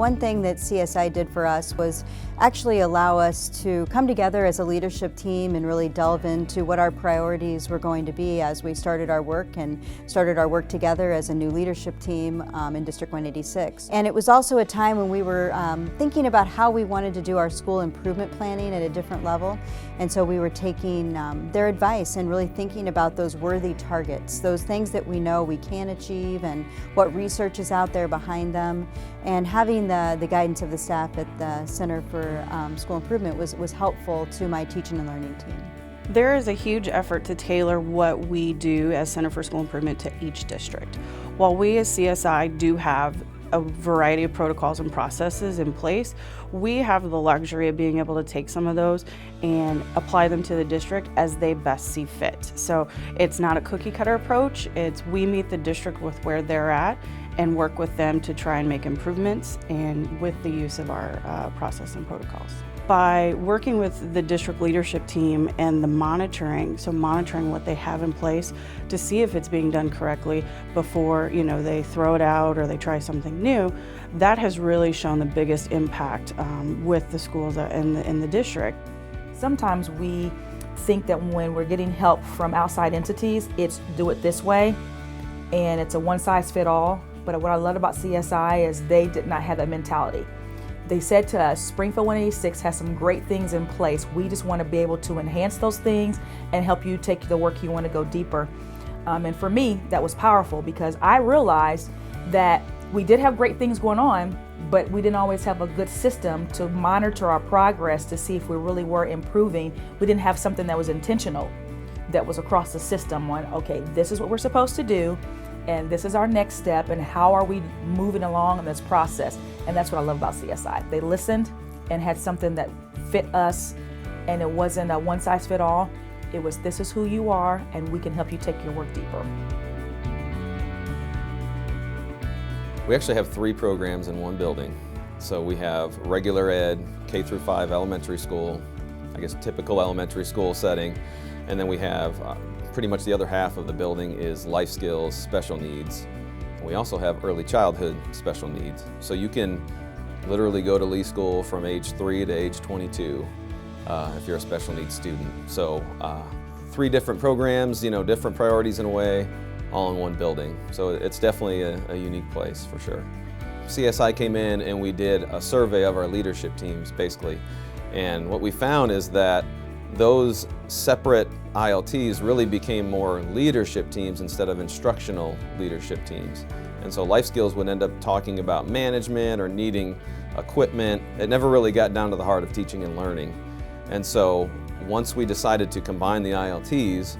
one thing that CSI did for us was actually allow us to come together as a leadership team and really delve into what our priorities were going to be as we started our work together as a new leadership team in District 186. And it was also a time when we were thinking about how we wanted to do our school improvement planning at a different level. And so we were taking their advice and really thinking about those worthy targets, those things that we know we can achieve and what research is out there behind them. And having the guidance of the staff at the Center for School Improvement was helpful to my teaching and learning team. There is a huge effort to tailor what we do as Center for School Improvement to each district. While we as CSI do have a variety of protocols and processes in place, we have the luxury of being able to take some of those and apply them to the district as they best see fit. So it's not a cookie cutter approach, it's we meet the district with where they're at and work with them to try and make improvements and with the use of our process and protocols. By working with the district leadership team and the monitoring what they have in place to see if it's being done correctly before they throw it out or they try something new, that has really shown the biggest impact with the schools in the district. Sometimes we think that when we're getting help from outside entities, it's do it this way and it's a one-size-fits-all. But what I love about CSI is they did not have that mentality. They said to us, Springfield 186 has some great things in place. We just want to be able to enhance those things and help you take the work you want to go deeper. And for me, that was powerful because I realized that we did have great things going on, but we didn't always have a good system to monitor our progress to see if we really were improving. We didn't have something that was intentional, that was across the system on, okay, this is what we're supposed to do, and this is our next step, and how are we moving along in this process. And that's what I love about CSI. They listened and had something that fit us, and it wasn't a one-size-fits-all. It was, this is who you are, and we can help you take your work deeper. We actually have 3 programs in one building. So we have regular ed, K through 5 elementary school, I guess typical elementary school setting, and then we have pretty much the other half of the building is life skills, special needs. And we also have early childhood special needs. So you can literally go to Lee School from age 3 to age 22 if you're a special needs student. So 3 different programs, different priorities in a way, all in one building. So it's definitely a unique place for sure. CSI came in and we did a survey of our leadership teams basically. And what we found is that those separate ILTs really became more leadership teams instead of instructional leadership teams. And so life skills would end up talking about management or needing equipment. It never really got down to the heart of teaching and learning. And so once we decided to combine the ILTs,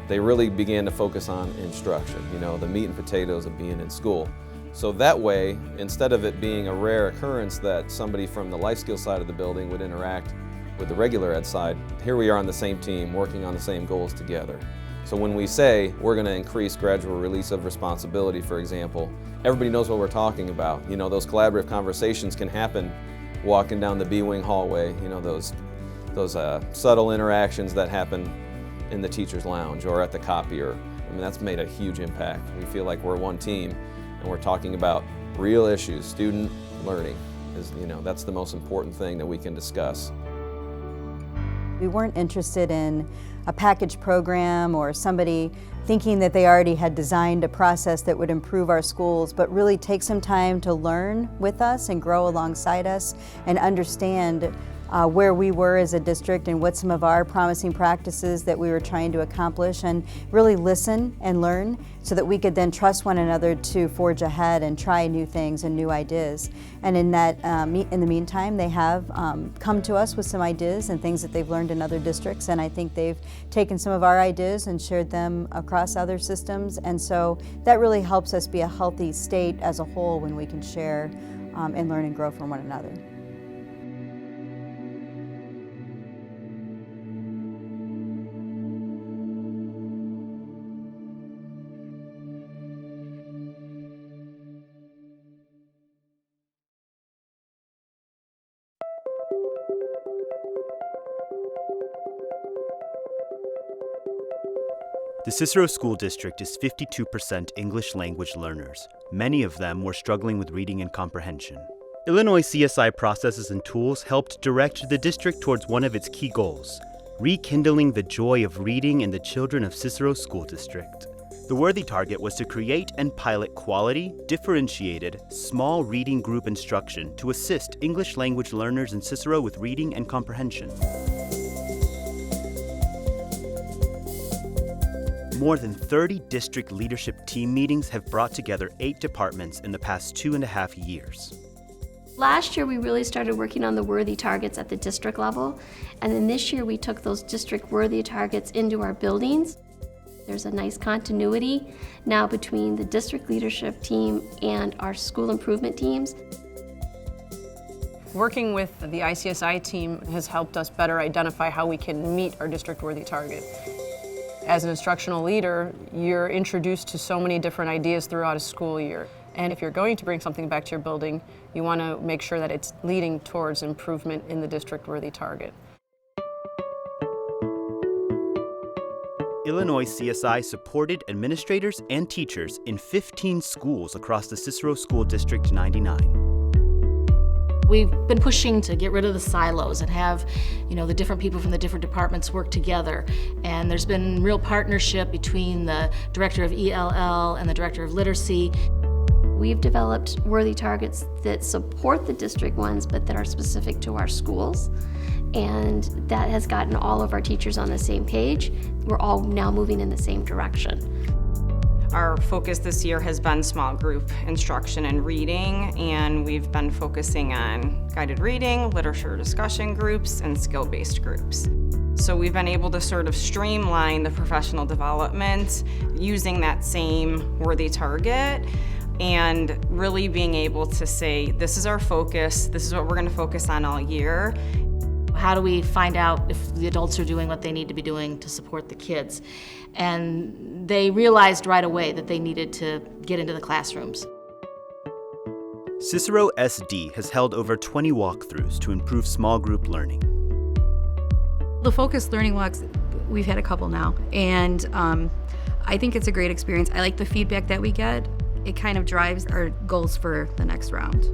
they really began to focus on instruction, the meat and potatoes of being in school. So that way, instead of it being a rare occurrence that somebody from the life skills side of the building would interact with the regular ed side, here we are on the same team working on the same goals together. So when we say we're going to increase gradual release of responsibility, for example, everybody knows what we're talking about. Those collaborative conversations can happen walking down the B-wing hallway, those subtle interactions that happen in the teacher's lounge or at the copier. That's made a huge impact. We feel like we're one team and we're talking about real issues. Student learning is, that's the most important thing that we can discuss. We weren't interested in a package program or somebody thinking that they already had designed a process that would improve our schools, but really take some time to learn with us and grow alongside us and understand where we were as a district and what some of our promising practices that we were trying to accomplish, and really listen and learn so that we could then trust one another to forge ahead and try new things and new ideas. And in the meantime, they have come to us with some ideas and things that they've learned in other districts, and I think they've taken some of our ideas and shared them across other systems, and so that really helps us be a healthy state as a whole when we can share and learn and grow from one another. The Cicero School District is 52% English language learners. Many of them were struggling with reading and comprehension. Illinois CSI processes and tools helped direct the district towards one of its key goals: rekindling the joy of reading in the children of Cicero School District. The worthy target was to create and pilot quality, differentiated, small reading group instruction to assist English language learners in Cicero with reading and comprehension. More than 30 district leadership team meetings have brought together 8 departments in the past 2.5 years. Last year, we really started working on the worthy targets at the district level, and then this year we took those district worthy targets into our buildings. There's a nice continuity now between the district leadership team and our school improvement teams. Working with the ICSI team has helped us better identify how we can meet our district worthy target. As an instructional leader, you're introduced to so many different ideas throughout a school year. And if you're going to bring something back to your building, you want to make sure that it's leading towards improvement in the district worthy target. Illinois CSI supported administrators and teachers in 15 schools across the Cicero School District 99. We've been pushing to get rid of the silos and have, the different people from the different departments work together. And there's been real partnership between the director of ELL and the director of literacy. We've developed worthy targets that support the district ones, but that are specific to our schools. And that has gotten all of our teachers on the same page. We're all now moving in the same direction. Our focus this year has been small group instruction and reading, and we've been focusing on guided reading, literature discussion groups, and skill-based groups. So we've been able to sort of streamline the professional development using that same worthy target and really being able to say, this is our focus, this is what we're going to focus on all year. How do we find out if the adults are doing what they need to be doing to support the kids? And they realized right away that they needed to get into the classrooms. Cicero SD has held over 20 walkthroughs to improve small group learning. The focused learning walks, we've had a couple now, and I think it's a great experience. I like the feedback that we get. It kind of drives our goals for the next round.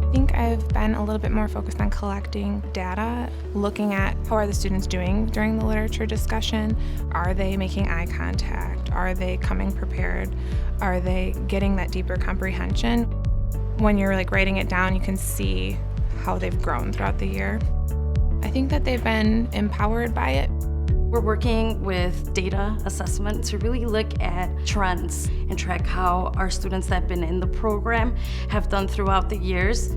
I think I've been a little bit more focused on collecting data, looking at how are the students doing during the literature discussion. Are they making eye contact? Are they coming prepared? Are they getting that deeper comprehension? When you're writing it down, you can see how they've grown throughout the year. I think that they've been empowered by it. We're working with data assessment to really look at trends and track how our students that have been in the program have done throughout the years.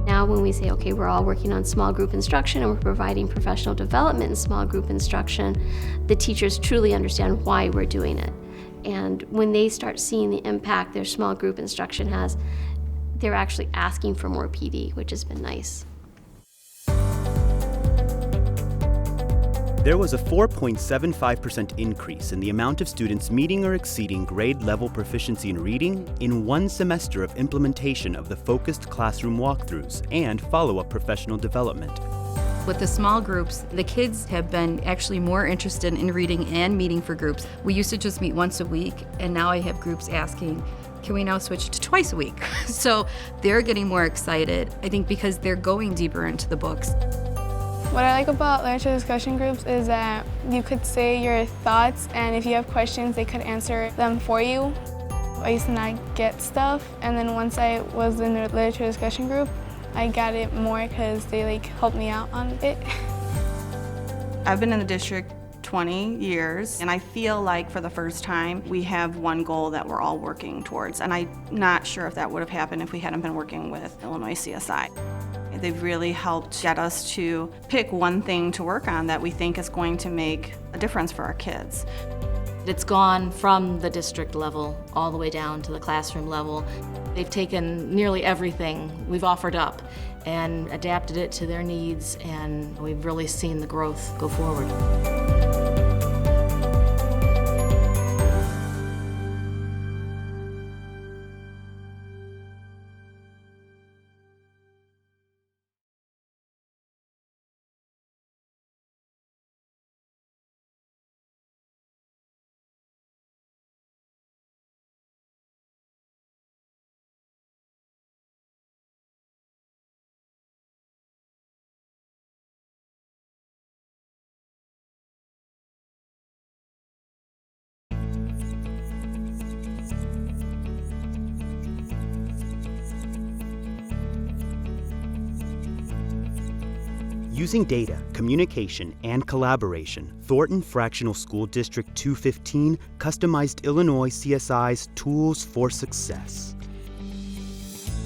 Now when we say, okay, we're all working on small group instruction and we're providing professional development in small group instruction, the teachers truly understand why we're doing it. And when they start seeing the impact their small group instruction has, they're actually asking for more PD, which has been nice. There was a 4.75% increase in the amount of students meeting or exceeding grade level proficiency in reading in one semester of implementation of the focused classroom walkthroughs and follow-up professional development. With the small groups, the kids have been actually more interested in reading and meeting for groups. We used to just meet once a week, and now I have groups asking, can we now switch to twice a week? So they're getting more excited, I think because they're going deeper into the books. What I like about literature discussion groups is that you could say your thoughts, and if you have questions, they could answer them for you. I used to not get stuff, and then once I was in the literature discussion group, I got it more because they helped me out on it. I've been in the district 20 years, and I feel like for the first time we have one goal that we're all working towards, and I'm not sure if that would have happened if we hadn't been working with Illinois CSI. They've really helped get us to pick one thing to work on that we think is going to make a difference for our kids. It's gone from the district level all the way down to the classroom level. They've taken nearly everything we've offered up and adapted it to their needs, and we've really seen the growth go forward. Using data, communication, and collaboration, Thornton Fractional School District 215 customized Illinois CSI's Tools for Success.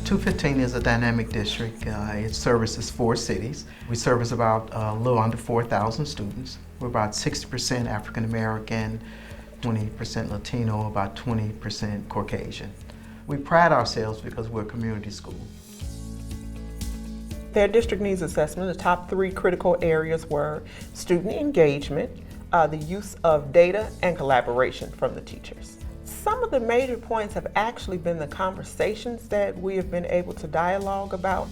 215 is a dynamic district. It services 4 cities. We service about a little under 4,000 students. We're about 60% African American, 20% Latino, about 20% Caucasian. We pride ourselves because we're a community school. Their district needs assessment, the top 3 critical areas were student engagement, the use of data, and collaboration from the teachers. Some of the major points have actually been the conversations that we have been able to dialogue about.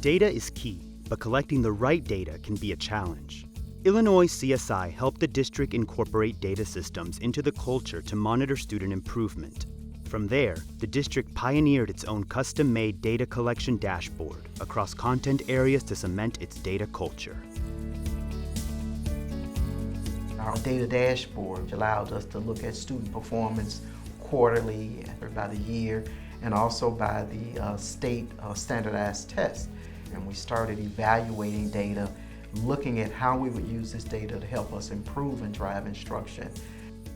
Data is key, but collecting the right data can be a challenge. Illinois CSI helped the district incorporate data systems into the culture to monitor student improvement. From there, the district pioneered its own custom-made data collection dashboard across content areas to cement its data culture. Our data dashboard allowed us to look at student performance quarterly, by the year, and also by the state standardized test. And we started evaluating data, looking at how we would use this data to help us improve and drive instruction.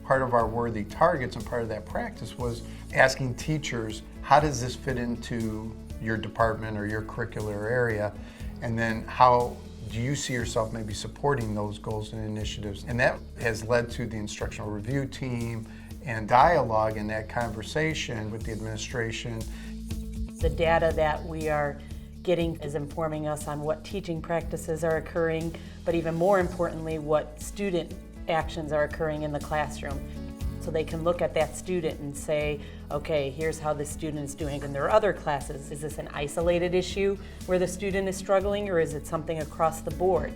Part of our worthy targets and part of that practice was asking teachers, how does this fit into your department or your curricular area? And then how do you see yourself maybe supporting those goals and initiatives? And that has led to the instructional review team and dialogue in that conversation with the administration. The data that we are getting is informing us on what teaching practices are occurring, but even more importantly, what student actions are occurring in the classroom. So they can look at that student and say, okay, here's how the student is doing in their other classes. Is this an isolated issue where the student is struggling, or is it something across the board?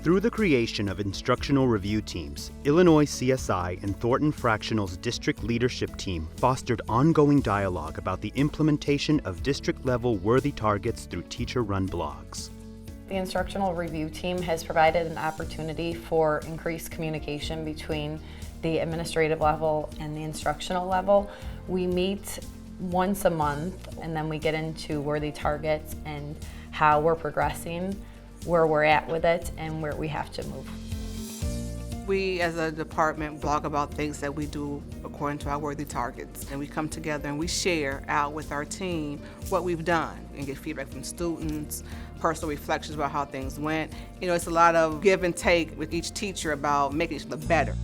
Through the creation of instructional review teams, Illinois CSI and Thornton Fractional's district leadership team fostered ongoing dialogue about the implementation of district-level worthy targets through teacher-run blogs. The instructional review team has provided an opportunity for increased communication between the administrative level and the instructional level. We meet once a month, and then we get into worthy targets and how we're progressing, where we're at with it, and where we have to move. We as a department blog about things that we do according to our worthy targets, and we come together and we share out with our team what we've done and get feedback from students, personal reflections about how things went. You know, it's a lot of give and take with each teacher about making each other better.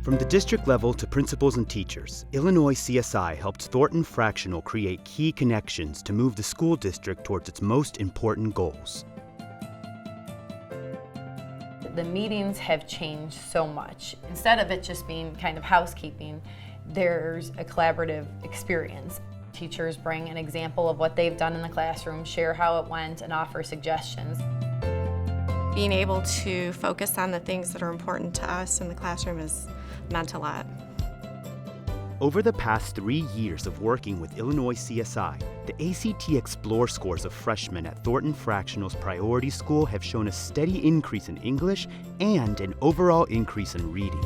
From the district level to principals and teachers, Illinois CSI helped Thornton Fractional create key connections to move the school district towards its most important goals. The meetings have changed so much. Instead of it just being kind of housekeeping, there's a collaborative experience. Teachers bring an example of what they've done in the classroom, share how it went, and offer suggestions. Being able to focus on the things that are important to us in the classroom has meant a lot. Over the past 3 years of working with Illinois CSI, the ACT Explore scores of freshmen at Thornton Fractional's Priority School have shown a steady increase in English and an overall increase in reading.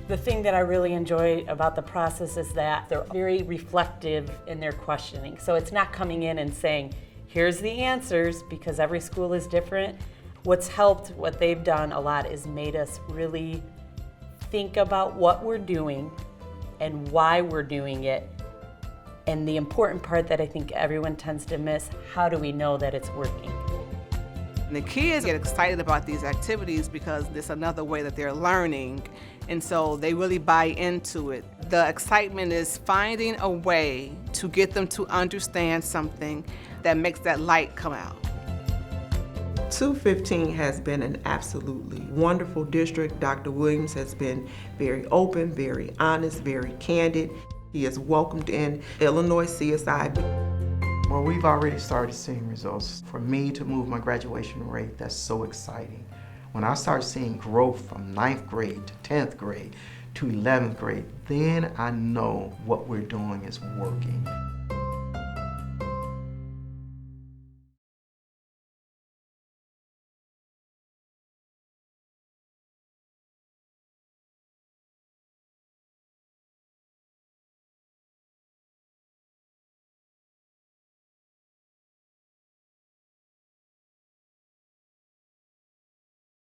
The thing that I really enjoy about the process is that they're very reflective in their questioning. So it's not coming in and saying, here's the answers, because every school is different. What's helped, what they've done a lot, is made us really think about what we're doing and why we're doing it. And the important part that I think everyone tends to miss, how do we know that it's working? And the kids get excited about these activities because it's another way that they're learning, and so they really buy into it. The excitement is finding a way to get them to understand something that makes that light come out. 215 has been an absolutely wonderful district. Dr. Williams has been very open, very honest, very candid. He has welcomed in Illinois CSI. Well, we've already started seeing results. For me to move my graduation rate, that's so exciting. When I start seeing growth from 9th grade to 10th grade to 11th grade, then I know what we're doing is working.